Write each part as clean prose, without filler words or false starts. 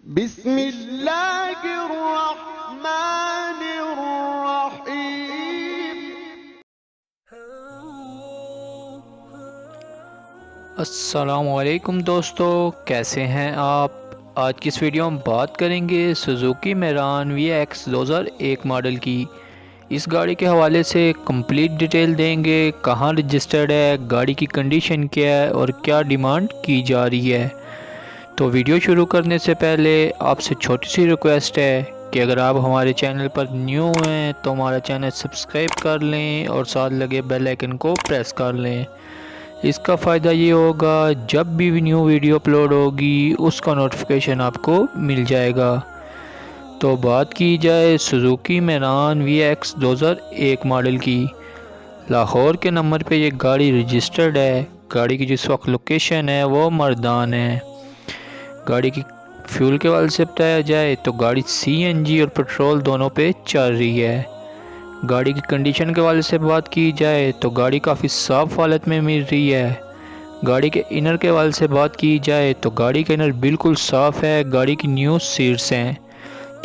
بسم اللہ الرحمن الرحیم۔ السلام علیکم دوستو، کیسے ہیں آپ؟ آج کی اس ویڈیو میں بات کریں گے سوزوکی میران VX 2001 ماڈل کی۔ اس گاڑی کے حوالے سے کمپلیٹ ڈیٹیل دیں گے، کہاں رجسٹرڈ ہے، گاڑی کی کنڈیشن کیا ہے اور کیا ڈیمانڈ کی جا رہی ہے۔ تو ویڈیو شروع کرنے سے پہلے آپ سے چھوٹی سی ریکویسٹ ہے کہ اگر آپ ہمارے چینل پر نیو ہیں تو ہمارا چینل سبسکرائب کر لیں اور ساتھ لگے بیل آئیکن کو پریس کر لیں۔ اس کا فائدہ یہ ہوگا جب بھی نیو ویڈیو اپلوڈ ہوگی اس کا نوٹیفیکیشن آپ کو مل جائے گا۔ تو بات کی جائے سوزوکی میران VX 2001 ماڈل کی، لاہور کے نمبر پہ یہ گاڑی رجسٹرڈ ہے۔ گاڑی کی جس وقت لوکیشن ہے وہ مردان ہے۔ گاڑی کی فیول کے حوالے سے بتایا جائے تو گاڑی CNG اور پیٹرول دونوں پہ چل رہی ہے۔ گاڑی کی کنڈیشن کے حوالے سے بات کی جائے تو گاڑی کافی صاف حالت میں مل رہی ہے۔ گاڑی کے انر کے حوالے سے بات کی جائے تو گاڑی کا انر بالکل صاف ہے۔ گاڑی کی نیو سیٹس ہیں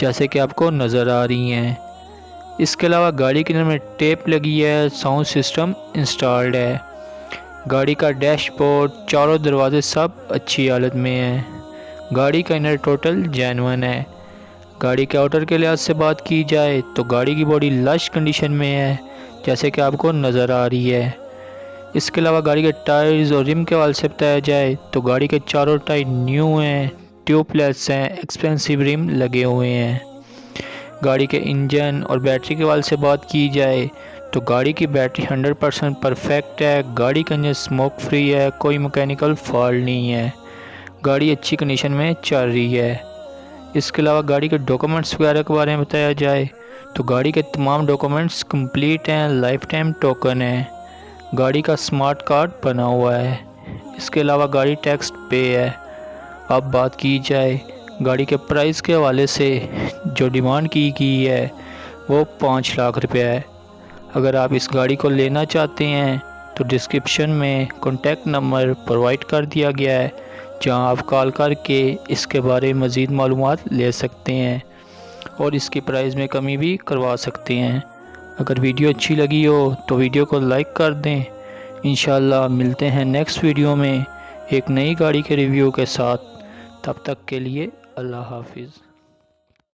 جیسے کہ آپ کو نظر آ رہی ہیں۔ اس کے علاوہ گاڑی کے انر میں ٹیپ لگی ہے، ساؤنڈ سسٹم انسٹالڈ ہے۔ گاڑی کا ڈیش بورڈ، چاروں دروازے سب اچھی حالت میں ہیں۔ گاڑی کا انر ٹوٹل جینوئن ہے۔ گاڑی کے آؤٹر کے لحاظ سے بات کی جائے تو گاڑی کی باڈی لش کنڈیشن میں ہے جیسے کہ آپ کو نظر آ رہی ہے۔ اس کے علاوہ گاڑی کے ٹائرز اور رم کے حوالے سے بتایا جائے تو گاڑی کے چاروں ٹائر نیو ہیں، ٹیوب لیس ہیں، ایکسپینسیو رم لگے ہوئے ہیں۔ گاڑی کے انجن اور بیٹری کے حوالے سے بات کی جائے تو گاڑی کی بیٹری 100% پرفیکٹ ہے۔ گاڑی کا انجن سموک فری ہے، کوئی مکینیکل فالٹ نہیں ہے۔ گاڑی اچھی کنڈیشن میں چل رہی ہے۔ اس کے علاوہ گاڑی کے ڈاکومنٹس وغیرہ کے بارے میں بتایا جائے تو گاڑی کے تمام ڈاکومنٹس کمپلیٹ ہیں، لائف ٹائم ٹوکن ہے۔ گاڑی کا سمارٹ کارڈ بنا ہوا ہے۔ اس کے علاوہ گاڑی ٹیکس پے ہے۔ اب بات کی جائے گاڑی کے پرائس کے حوالے سے، جو ڈیمانڈ کی گئی ہے وہ 5 لاکھ روپے ہے۔ اگر آپ اس گاڑی کو لینا چاہتے ہیں تو ڈسکرپشن میں کانٹیکٹ نمبر پرووائڈ کر دیا گیا ہے جہاں آپ کال کر کے اس کے بارے میں مزید معلومات لے سکتے ہیں اور اس کی پرائز میں کمی بھی کروا سکتے ہیں۔ اگر ویڈیو اچھی لگی ہو تو ویڈیو کو لائک کر دیں۔ انشاءاللہ ملتے ہیں نیکسٹ ویڈیو میں ایک نئی گاڑی کے ریویو کے ساتھ۔ تب تک کے لیے اللہ حافظ۔